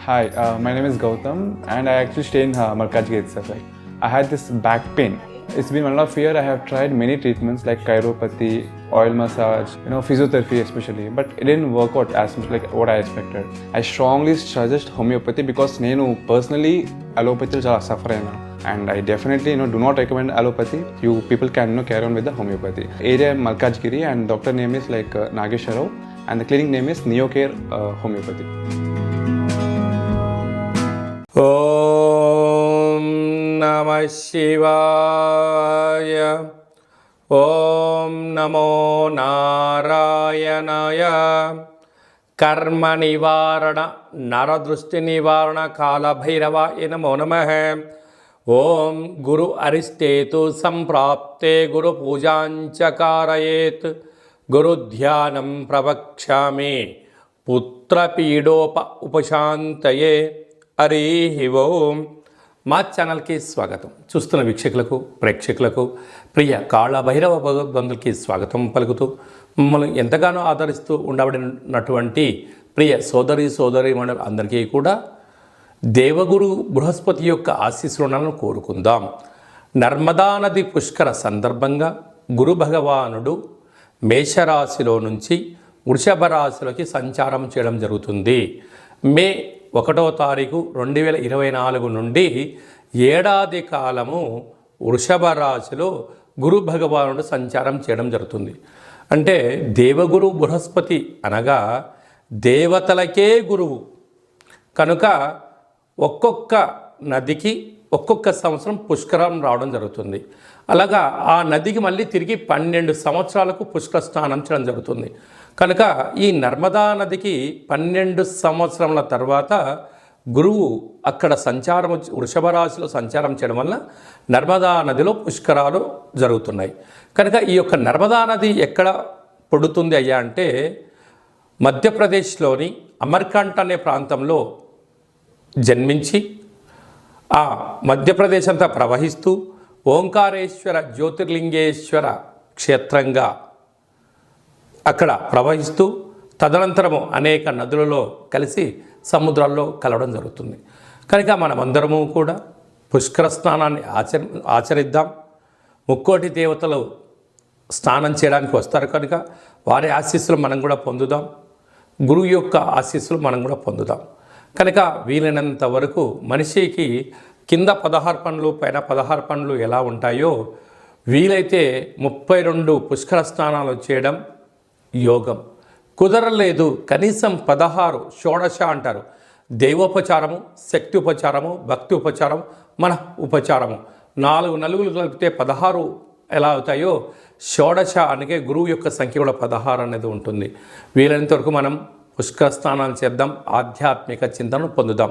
Hi, my name is Gautam and I actually stay in Markajgir itself. Like, I had this back pain. It's been 1.5 years. I have tried many treatments like chiropathy, oil massage, physiotherapy especially, but it didn't work out as much like what I expected. I strongly suggest homeopathy because నేను personally allopathy చాలా suffer అయినా. And I definitely do not recommend allopathy. You people can carry on with the homeopathy. Area Malkajgiri and doctor name is like Nageswara Rao and the clinic name is Neocare Homeopathy. Om Namah Shivaya. Om Namo Narayanaya. Karma Nivarana Naradrushti Nivarana Kala Bhairava Namo Namaha. Om Guru Aristetu Samprapte Guru Pujancha Karayet Guru Dhyanam Pravakshami Putra Pidopa Upashantaye Hari ఓం. మా ఛానల్కి స్వాగతం. చూస్తున్న వీక్షకులకు ప్రేక్షకులకు ప్రియ కాళభైరవ భగవద్బంధులకి స్వాగతం పలుకుతూ మమ్మల్ని ఎంతగానో ఆదరిస్తూ ఉండబడినటువంటి ప్రియ సోదరీమణులు అందరికీ కూడా దేవగురు బృహస్పతి యొక్క ఆశీస్సులను కోరుకుందాం. నర్మదా నది పుష్కర సందర్భంగా గురు భగవానుడు మేషరాశిలో నుంచి వృషభ రాశిలోకి సంచారం చేయడం జరుగుతుంది. మే 1వ తారీఖు 2024 నుండి ఏడాది కాలము వృషభ రాశిలో గురు భగవానుడు సంచారం చేయడం జరుగుతుంది. అంటే దేవగురు బృహస్పతి అనగా దేవతలకే గురువు కనుక ఒక్కొక్క నదికి ఒక్కొక్క సంవత్సరం పుష్కరం రావడం జరుగుతుంది. అలాగా ఆ నదికి మళ్ళీ తిరిగి 12 సంవత్సరాలకు పుష్కర స్నానం చేయడం జరుగుతుంది. కనుక ఈ నర్మదా నదికి 12 సంవత్సరముల తర్వాత గురువు అక్కడ వృషభ రాశిలో సంచారం చేయడం వల్ల నర్మదా నదిలో పుష్కరాలు జరుగుతున్నాయి. కనుక ఈ యొక్క నర్మదా నది ఎక్కడ పుడుతుంది అయ్యా అంటే మధ్యప్రదేశ్లోని అమర్కంట్ అనే ప్రాంతంలో జన్మించి ఆ మధ్యప్రదేశ్ అంతా ప్రవహిస్తూ ఓంకారేశ్వర జ్యోతిర్లింగేశ్వర క్షేత్రంగా అక్కడ ప్రవహిస్తూ తదనంతరము అనేక నదులలో కలిసి సముద్రాల్లో కలవడం జరుగుతుంది. కనుక మనమందరము కూడా పుష్కర స్నానాన్ని ఆచరిద్దాం. ముక్కోటి దేవతలు స్నానం చేయడానికి వస్తారు కనుక వారి ఆశీస్సులు మనం కూడా పొందుదాం. గురువు యొక్క ఆశీస్సులు మనం కూడా పొందుదాం. కనుక వీలైనంత వరకు మనిషికి కింద 16 పనులు పైన 16 పనులు ఎలా ఉంటాయో వీలైతే 32 పుష్కర స్నానాలు చేయడం యోగం. కుదరలేదు కనీసం 16 షోడశ అంటారు. దైవోపచారము, శక్తి ఉపచారము, భక్తి ఉపచారం, మన ఉపచారము 4 నలుగులు కలిపితే 16 ఎలా అవుతాయో షోడశ అనగా గురువు యొక్క సంఖ్య కూడా 16 అనేది ఉంటుంది. వీలైనంత వరకు మనం పుష్కర స్నానాలు చేద్దాం, ఆధ్యాత్మిక చింతనను పొందుదాం.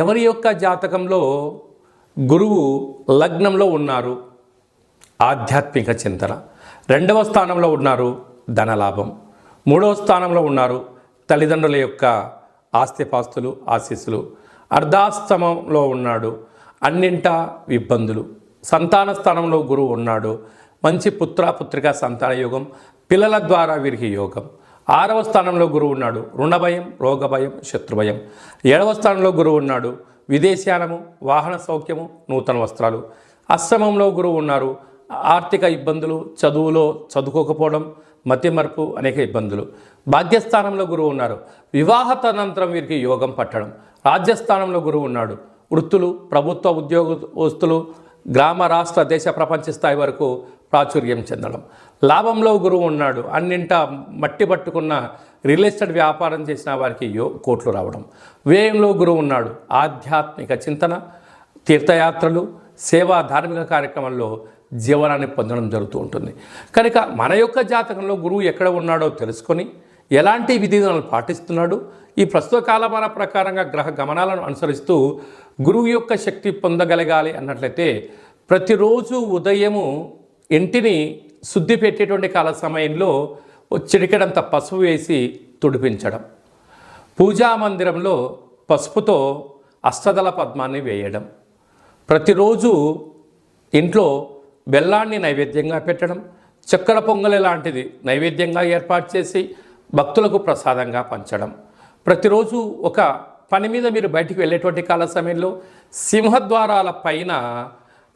ఎవరి యొక్క జాతకంలో గురువు లగ్నంలో ఉన్నారు ఆధ్యాత్మిక చింతన, 2వ స్థానంలో ఉన్నారు ధనలాభం, 3వ స్థానంలో ఉన్నారు తల్లిదండ్రుల యొక్క ఆస్తిపాస్తులు ఆశీస్సులు, అర్ధాష్టమంలో ఉన్నాడు అన్నింటా ఇబ్బందులు, సంతాన స్థానంలో గురువు ఉన్నాడు మంచి పుత్రిక సంతాన యోగం, పిల్లల ద్వారా వీరికి యోగం, 6వ స్థానంలో గురువు ఉన్నాడు రుణభయం, రోగభయం, శత్రుభయం, 7వ స్థానంలో గురువు ఉన్నాడు విదేశానము, వాహన సౌఖ్యము, నూతన వస్త్రాలు, అష్టమంలో గురువు ఉన్నారు ఆర్థిక ఇబ్బందులు, చదువులో చదువుకోకపోవడం, మతిమరుపు, అనేక ఇబ్బందులు, భాగ్యస్థానంలో గురువు ఉన్నారు వివాహతనంతరం వీరికి యోగం పట్టడం, రాజ్యస్థానంలో గురువు ఉన్నాడు వృత్తులు, ప్రభుత్వ ఉద్యోగస్తులు, గ్రామ రాష్ట్ర దేశ ప్రపంచ స్థాయి వరకు ప్రాచుర్యం చెందడం, లాభంలో గురువు ఉన్నాడు అన్నింటా మట్టి పట్టుకున్న రియల్ ఎస్టేట్ వ్యాపారం చేసిన వారికి కోట్లు రావడం, వ్యయంలో గురువు ఉన్నాడు ఆధ్యాత్మిక చింతన, తీర్థయాత్రలు, సేవా ధార్మిక కార్యక్రమంలో జీవనాన్ని పొందడం జరుగుతూ ఉంటుంది. కనుక మన యొక్క జాతకంలో గురువు ఎక్కడ ఉన్నాడో తెలుసుకొని ఎలాంటి విధిలను పాటిస్తున్నాడు, ఈ ప్రస్తుత కాలమాన ప్రకారంగా గ్రహ గమనాలను అనుసరిస్తూ గురువు యొక్క శక్తి పొందగలగాలి అన్నట్లయితే ప్రతిరోజు ఉదయము ఇంటిని శుద్ధి పెట్టేటువంటి కాల సమయంలో చిటికెడంత పసుపు వేసి తుడిపించడం, పూజా మందిరంలో పసుపుతో అష్టదళ పద్మాన్ని వేయడం, ప్రతిరోజు ఇంట్లో బెల్లాన్ని నైవేద్యంగా పెట్టడం, చక్కెర పొంగలి లాంటిది నైవేద్యంగా ఏర్పాటు చేసి భక్తులకు ప్రసాదంగా పంచడం, ప్రతిరోజు ఒక పని మీద మీరు బయటికి వెళ్ళేటువంటి కాల సమయంలో సింహద్వారాల పైన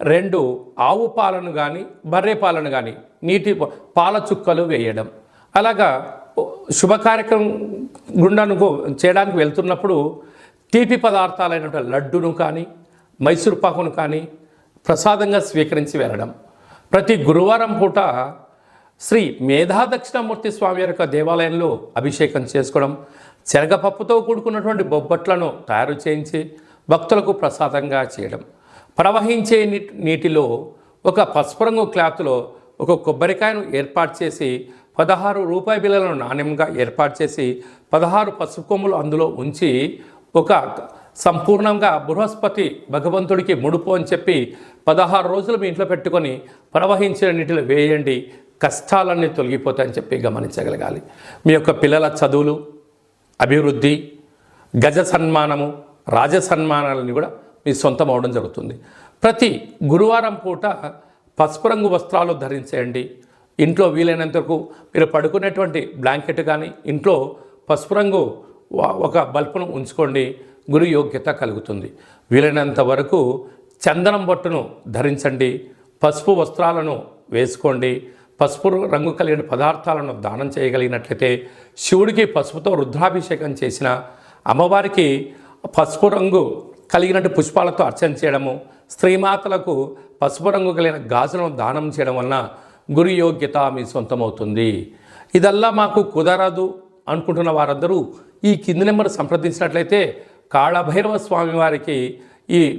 2 ఆవు పాలను కానీ బర్రె పాలను కానీ నీటి పాల చుక్కలు వేయడం. అలాగా శుభ కార్యక్రమం గుండాను చేయడానికి వెళ్తున్నప్పుడు తీపి పదార్థాలైనటువంటి లడ్డును కానీ మైసూర్ పాకును కానీ ప్రసాదంగా స్వీకరించి వెళ్ళడం. ప్రతి గురువారం పూట శ్రీ మేధా దక్షిణామూర్తి స్వామి యొక్క దేవాలయంలో అభిషేకం చేసుకోవడం, శనగపప్పుతో కూడుకున్నటువంటి బొబ్బట్లను తయారు చేయించి భక్తులకు ప్రసాదంగా చేయడం. ప్రవహించే నీటిలో ఒక పసుపు రంగు క్లాత్లో ఒక కొబ్బరికాయను ఏర్పాటు చేసి 16 రూపాయి బిళ్ళలను నాణ్యంగా ఏర్పాటు చేసి 16 పసుపు కొమ్ములు అందులో ఉంచి ఒక సంపూర్ణంగా బృహస్పతి భగవంతుడికి ముడుపు అని చెప్పి 16 రోజులు మీ ఇంట్లో పెట్టుకొని ప్రవహించిన నీటిలో వేయండి, కష్టాలన్నీ తొలగిపోతాయని చెప్పి గమనించగలగాలి. మీ యొక్క పిల్లల చదువులు, అభివృద్ధి, గజ సన్మానము, రాజ సన్మానాలని కూడా మీ సొంతం అవడం జరుగుతుంది. ప్రతి గురువారం పూట పసుపు రంగు వస్త్రాలు ధరించేయండి. ఇంట్లో వీలైనంత వరకు మీరు పడుకునేటువంటి బ్లాంకెట్ కానీ ఇంట్లో పసుపు రంగు ఒక బల్బును ఉంచుకోండి, గురు యోగ్యత కలుగుతుంది. వీలైనంత వరకు చందనం బొట్టును ధరించండి, పసుపు వస్త్రాలను వేసుకోండి. పసుపు రంగు కలిగిన పదార్థాలను దానం చేయగలిగినట్లయితే, శివుడికి పసుపుతో రుద్రాభిషేకం చేసిన, అమ్మవారికి పసుపు రంగు కలిగినట్టు పుష్పాలతో అర్చన చేయడము, స్త్రీమాతలకు పసుపు రంగు కలిగిన గాజులను దానం చేయడం వలన గురు యోగ్యత మీ సొంతమవుతుంది. ఇదల్లా మాకు కుదరదు అనుకుంటున్న వారందరూ ఈ కింది నెంబర్ సంప్రదించినట్లయితే కాళభైరవ స్వామి వారికి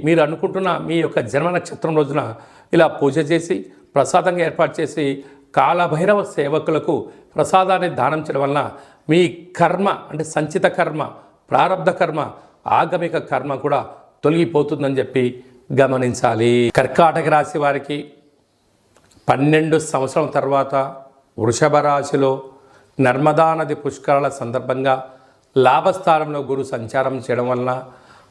మీరు అనుకుంటున్న మీ యొక్క జన్మ నక్షత్రం రోజున ఇలా పూజ చేసి ప్రసాదంగా ఏర్పాటు చేసి కాళభైరవ సేవకులకు ప్రసాదాన్ని దానం చేయడం వలన మీ కర్మ అంటే సంచిత కర్మ, ప్రారబ్ధ కర్మ, ఆగమిక కర్మ కూడా తొలగిపోతుందని చెప్పి గమనించాలి. కర్కాటక రాశి వారికి 12 సంవత్సరాల తర్వాత వృషభ రాశిలో నర్మదా నది పుష్కరాల సందర్భంగా లాభస్థానంలో గురు సంచారం చేయడం వలన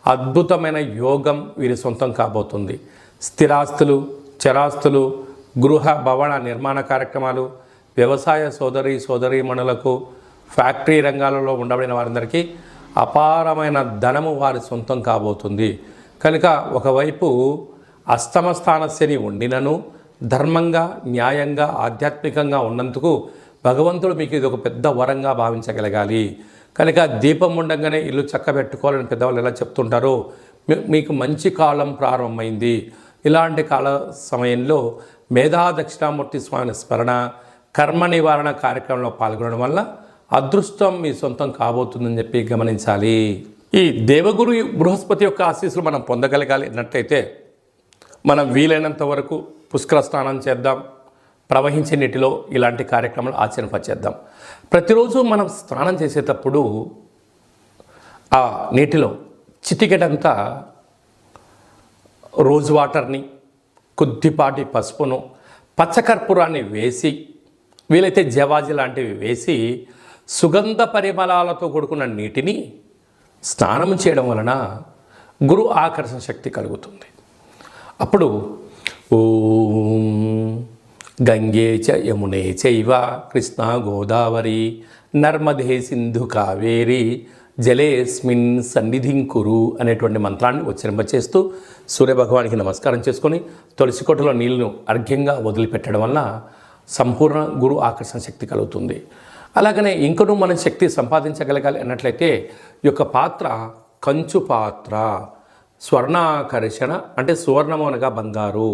అద్భుతమైన యోగం వీరి సొంతం కాబోతుంది. స్థిరాస్తులు, చరాస్తులు, గృహ భవన నిర్మాణ కార్యక్రమాలు, వ్యవసాయ సోదరీమణులకు, ఫ్యాక్టరీ రంగాలలో ఉండబడిన వారందరికీ అపారమైన ధనము వారి సొంతం కాబోతుంది. కనుక ఒకవైపు అష్టమ స్థాన శని ఉండినను ధర్మంగా, న్యాయంగా, ఆధ్యాత్మికంగా ఉన్నందుకు భగవంతుడు మీకు ఇది ఒక పెద్ద వరంగా భావించగలగాలి. కనుక దీపం ఉండగానే ఇల్లు చక్కబెట్టుకోవాలని పెద్దవాళ్ళు ఎలా చెప్తుంటారో మీకు మంచి కాలం ప్రారంభమైంది. ఇలాంటి కాల సమయంలో మేధా దక్షిణామూర్తి స్వామిని స్మరణ, కర్మ నివారణ కార్యక్రమంలో పాల్గొనడం వల్ల అదృష్టం మీ సొంతం కాబోతుందని చెప్పి గమనించాలి. ఈ దేవగురు బృహస్పతి యొక్క ఆశీస్సులు మనం పొందగలగాలి అన్నట్లయితే మనం వీలైనంత వరకు పుష్కర స్నానం చేద్దాం, ప్రవహించే నీటిలో ఇలాంటి కార్యక్రమాలు ఆచరింపచేద్దాం. ప్రతిరోజు మనం స్నానం చేసేటప్పుడు ఆ నీటిలో చిటికెడంతా రోజ్ వాటర్ని, కొద్దిపాటి పసుపును, పచ్చకర్పూరాన్ని వేసి, వీలైతే జవాజి లాంటివి వేసి సుగంధ పరిమళాలతో కూడుకున్న నీటిని స్నానం చేయడం వలన గురు ఆకర్షణ శక్తి కలుగుతుంది. అప్పుడు ఓం గంగే చ యమునే చైవ కృష్ణ గోదావరి నర్మదే సింధు కావేరి జలేస్మిన్ సన్నిధిం కురు అనేటువంటి మంత్రాన్ని ఉచ్చరింపచేస్తూ సూర్యభగవానికి నమస్కారం చేసుకొని తులసి కోటలో నీళ్లను అర్ఘ్యంగా వదిలిపెట్టడం వల్ల సంపూర్ణ గురు ఆకర్షణ శక్తి కలుగుతుంది. అలాగనే ఇంకనూ మనం శక్తి సంపాదించగలగాలి అన్నట్లయితే ఈ యొక్క పాత్ర కంచు పాత్ర, స్వర్ణాకర్షణ అంటే సువర్ణము అనగా బంగారు.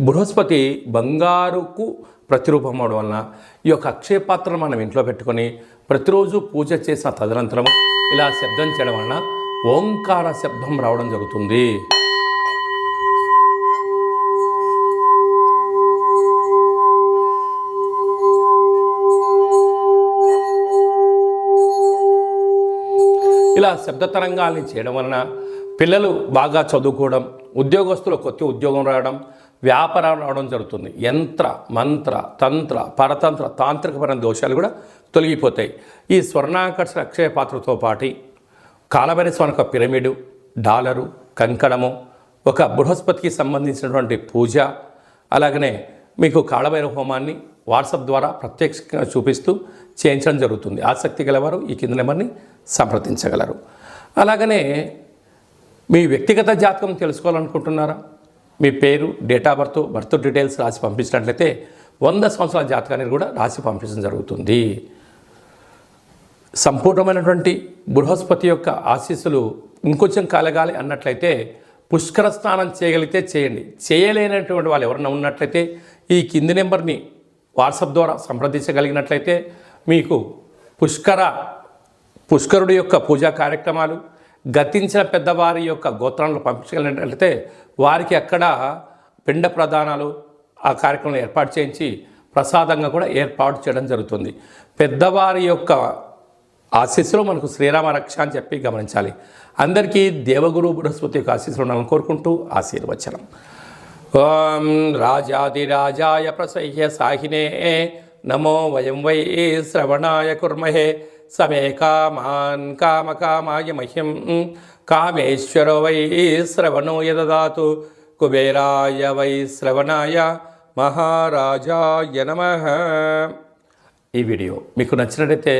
బృహస్పతి బంగారుకు ప్రతిరూపం అవడం వలన ఈ యొక్క అక్షయ పాత్రను మనం ఇంట్లో పెట్టుకొని ప్రతిరోజు పూజ చేసిన తదనంతరం ఇలా శబ్దం చేయడం వలన ఓంకార శబ్దం రావడం జరుగుతుంది. ఇలా శబ్ద తరంగాల్ని చేయడం వలన పిల్లలు బాగా చదువుకోవడం, ఉద్యోగస్తులు కొత్త ఉద్యోగం రావడం, వ్యాపారం రావడం జరుగుతుంది. యంత్ర, మంత్ర, తంత్ర, పరతంత్ర, తాంత్రికపరమైన దోషాలు కూడా తొలగిపోతాయి. ఈ స్వర్ణాకర్షణ అక్షయ పాత్రతో పాటు కాలభైరవ స్వామి యొక్క పిరమిడు, డాలరు, కంకణము, ఒక బృహస్పతికి సంబంధించినటువంటి పూజ, అలాగనే మీకు కాళభైరవ హోమాన్ని వాట్సాప్ ద్వారా ప్రత్యక్షంగా చూపిస్తూ చేయించడం జరుగుతుంది. ఆసక్తి గలవారు ఈ కింద నెంబర్ని సంప్రదించగలరు. అలాగనే మీ వ్యక్తిగత జాతకం తెలుసుకోవాలనుకుంటున్నారా? మీ పేరు, డేట్ ఆఫ్ బర్త్ డీటెయిల్స్ రాసి పంపించినట్లయితే 100 సంవత్సరాల జాతకాన్ని కూడా రాసి పంపించడం జరుగుతుంది. సంపూర్ణమైనటువంటి బృహస్పతి యొక్క ఆశీస్సులు ఇంకొంచెం కలగాలి అన్నట్లయితే పుష్కర స్నానం చేయగలిగితే చేయండి. చేయలేనటువంటి వాళ్ళు ఎవరైనా ఉన్నట్లయితే ఈ కింది నెంబర్ని వాట్సాప్ ద్వారా సంప్రదించగలిగినట్లయితే మీకు పుష్కరుడి యొక్క పూజా కార్యక్రమాలు, గతించిన పెద్దవారి యొక్క గోత్రాలను పంపించగలిగినట్లయితే వారికి అక్కడ పిండ ప్రదానాలు ఆ కార్యక్రమం ఏర్పాటు చేయించి ప్రసాదంగా కూడా ఏర్పాటు చేయడం జరుగుతుంది. పెద్దవారి యొక్క ఆశీస్సులు మనకు శ్రీరామ రక్ష అని చెప్పి గమనించాలి. అందరికీ దేవగురు బృహస్పతి యొక్క ఆశీస్సులు ఉండాలని కోరుకుంటూ ఆశీర్వచనం. ఓం రాజాదిరాజాయ ప్రసహ్య సాహినే నమో వయం వై శ్రవణాయ కుర్మహే సమే కామాన్ కామకామాయ మహ్యం కామేశ్వరో వై శ్రవణో యదదాతు కుబేరాయ వై శ్రవణాయ మహారాజాయ నమః. ఈ వీడియో మీకు నచ్చినట్లయితే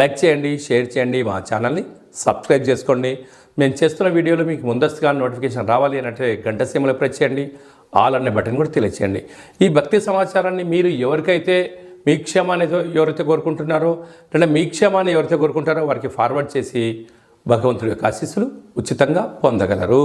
లైక్ చేయండి, షేర్ చేయండి, మా ఛానల్ని సబ్స్క్రైబ్ చేసుకోండి. మేము చేస్తున్న వీడియోలు మీకు ముందస్తుగా నోటిఫికేషన్ రావాలి అంటే గంట సీమలో ప్రెస్ చేయండి, ఆల్ అనే బటన్ కూడా తెలియచేయండి. ఈ భక్తి సమాచారాన్ని మీరు ఎవరికైతే మీ క్షేమాన్ని ఎవరైతే కోరుకుంటున్నారో లేదా మీ క్షేమాన్ని ఎవరైతే కోరుకుంటారో వారికి ఫార్వర్డ్ చేసి భగవంతుడి యొక్క ఆశీస్సులు ఉచితంగా పొందగలరు.